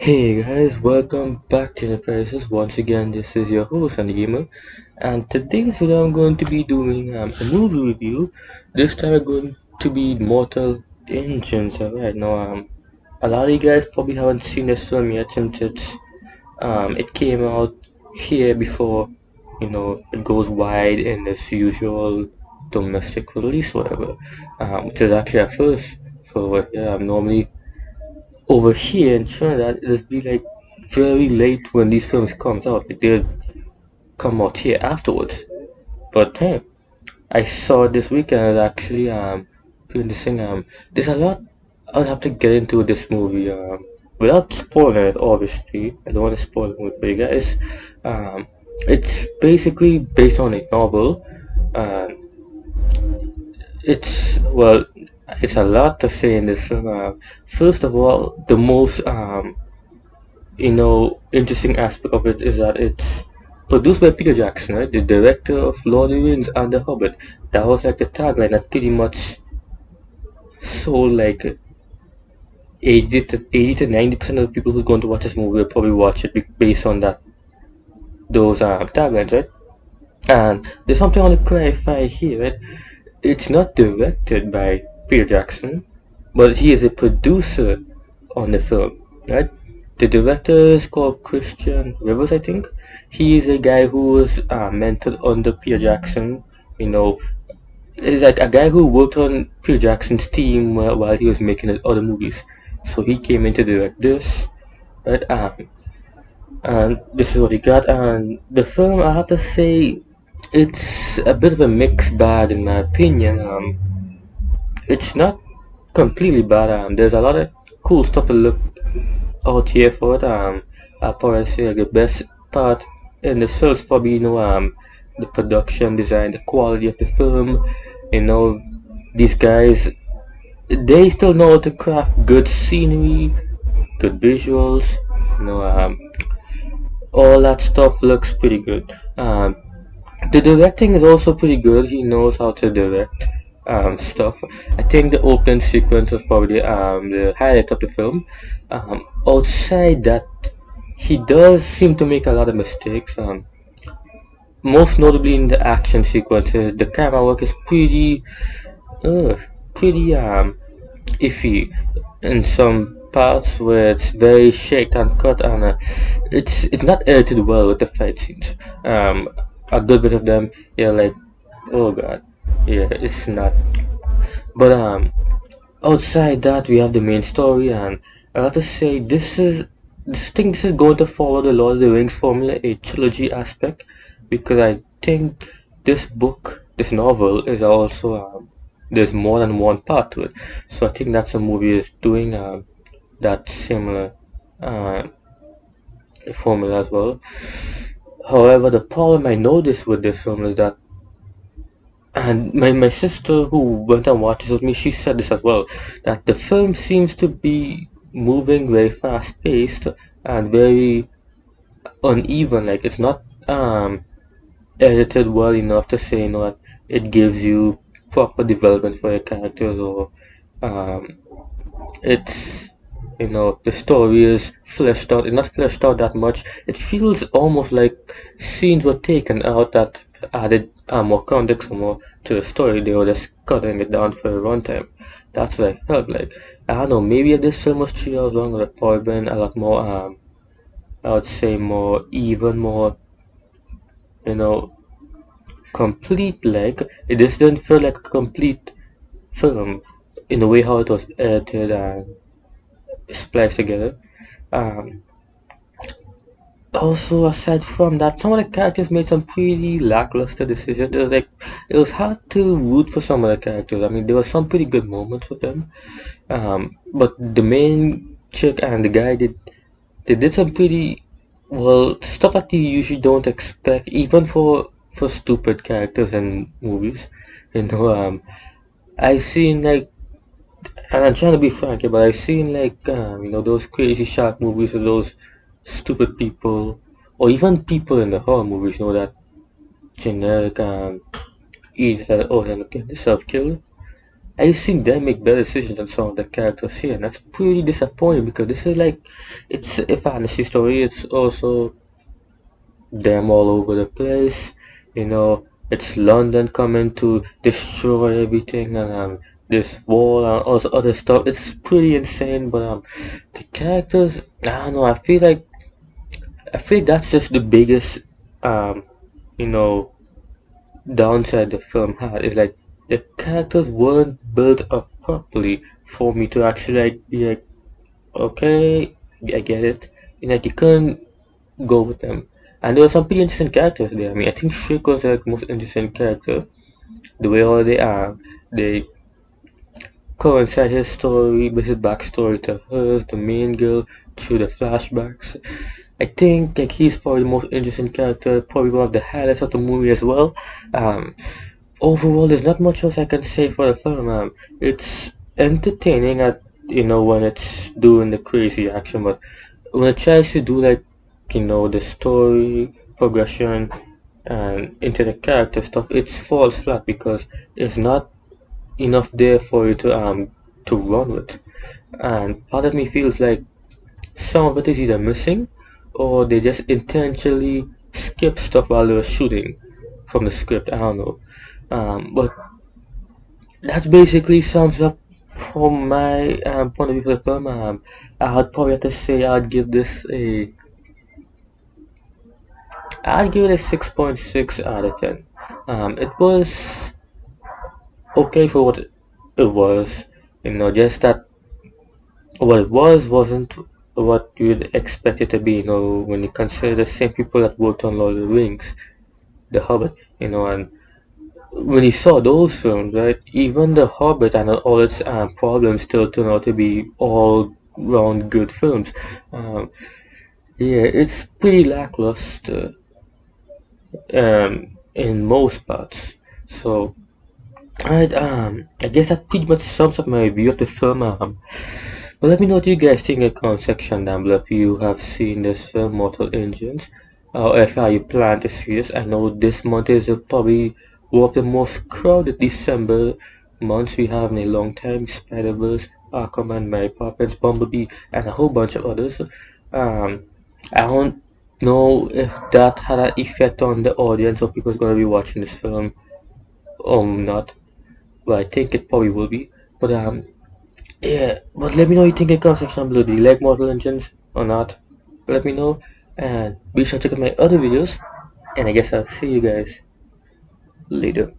Hey guys, welcome back to Enterprises. Once again, this is your host, Andy Gamer, and today's video I'm going to be doing a movie review. This time I'm going to be Mortal Engines. Alright, now a lot of you guys probably haven't seen this film yet since it came out here before it goes wide in its usual domestic release, whatever. Which is actually a first for what normally over here in Trinidad, it'll be like very late when these films comes out. Like they'll come out here afterwards. But hey, I saw it this weekend actually doing this thing. There's a lot I'll have to get into this movie. Without spoiling it, obviously. I don't want to spoil the movie for you guys. It's basically based on a novel. Um, it's a lot to say in this film. First of all, the most interesting aspect of it is that it's produced by Peter Jackson, right? The director of Lord of the Rings and The Hobbit. That was like the tagline that pretty much sold like 80 to 90% of the people who's going to watch this movie will probably watch it based on those taglines, right? And there's something I want to clarify here, right? It's not directed by Peter Jackson, but he is a producer on the film, right? The director is called Christian Rivers, I think. He is a guy who was mentored under Peter Jackson. You know, is like a guy who worked on Peter Jackson's team while he was making his other movies. So he came in to direct this, right? And this is what he got. And the film, I have to say, it's a bit of a mixed bag in my opinion. It's not completely bad. There's a lot of cool stuff to look out here for it. I'll probably say like, the best part in this film is probably the production design, the quality of the film. You know, these guys they still know how to craft good scenery, good visuals. You know, all that stuff looks pretty good. The directing is also pretty good. He knows how to direct stuff. I think the opening sequence was probably the highlight of the film. Outside that, he does seem to make a lot of mistakes. Most notably in the action sequences, the camera work is uh, pretty iffy in some parts where it's very shaked and cut, and it's not edited well with the fight scenes. A good bit of them, you're like, oh god, yeah, it's not. But outside that, we have the main story, and I have to say, this is going to follow the Lord of the Rings formula, a trilogy aspect, because I think this novel is also there's more than one part to it. So I think that's a movie is doing that similar uh, formula as well. However, the problem I noticed with this film is that, and my sister who went and watched this with me, she said this as well, that the film seems to be moving very fast paced and very uneven. Like it's not edited well enough to say that it gives you proper development for your characters, or um, it's the story is fleshed out. It's not fleshed out that much. It feels almost like scenes were taken out that added more context or more to the story. They were just cutting it down for a runtime. That's what I felt like. I don't know, maybe if this film was 3 hours long, it would have probably been a lot more I would say more even, more you know complete. Like it just didn't feel like a complete film in the way how it was edited and spliced together. Um, Also, aside from that, some of the characters made some pretty lackluster decisions. It was hard to root for some of the characters. I mean, there were some pretty good moments with them. But the main chick and the guy they did some pretty well stuff that you usually don't expect, even for stupid characters in movies. You know, I've seen like, and I'm trying to be frank here, but I've seen like those crazy shark movies with those stupid people, or even people in the horror movies, that generic eat that oh and get themselves killed. I've seen them make better decisions than some of the characters here, and that's pretty disappointing because this is like it's a fantasy story. It's also them all over the place. You know, it's London coming to destroy everything, and this war and also other stuff. It's pretty insane, but the characters, I don't know. I feel that's just the biggest um, you know, downside the film had is like the characters weren't built up properly for me to actually like be like, okay, I get it. And like you couldn't go with them. And there were some pretty interesting characters there. I mean, I think Shriek was like the most interesting character. The way all they coincide his story with his backstory to hers, the main girl, through the flashbacks. I think like he's probably the most interesting character, probably one of the highlights of the movie as well. Um, Overall, there's not much else I can say for the film. It's entertaining at when it's doing the crazy action, but when it tries to do like the story progression and into the character stuff, it falls flat because it's not enough there for you to run with. And part of me feels like some of it is either missing or they just intentionally skip stuff while they were shooting from the script. I don't know. But that basically sums up from my point of view for the film. I'd probably have to say I'd give it a 6.6 out of 10. It was okay for what it was, just that what it wasn't what you'd expect it to be, when you consider the same people that worked on Lord of the Rings, The Hobbit, and when you saw those films, right, even The Hobbit and all its problems still turn out to be all round good films. Um, yeah, it's pretty lackluster in most parts. So, I guess that pretty much sums up my review of the film. But let me know what you guys think in the comment section down below if you have seen this film, Mortal Engines, or if you plan to see this. I know this month is probably one of the most crowded December months we have in a long time. Spider-Verse, Aquaman, Mary Poppins, Bumblebee, and a whole bunch of others. Um, I don't know if that had an effect on the audience or people going to be watching this film or not. Well, I think it probably will be. But yeah, but let me know what you think in the comment section below. Do you like Mortal Engines or not? Let me know, and be sure to check out my other videos. And I guess I'll see you guys later.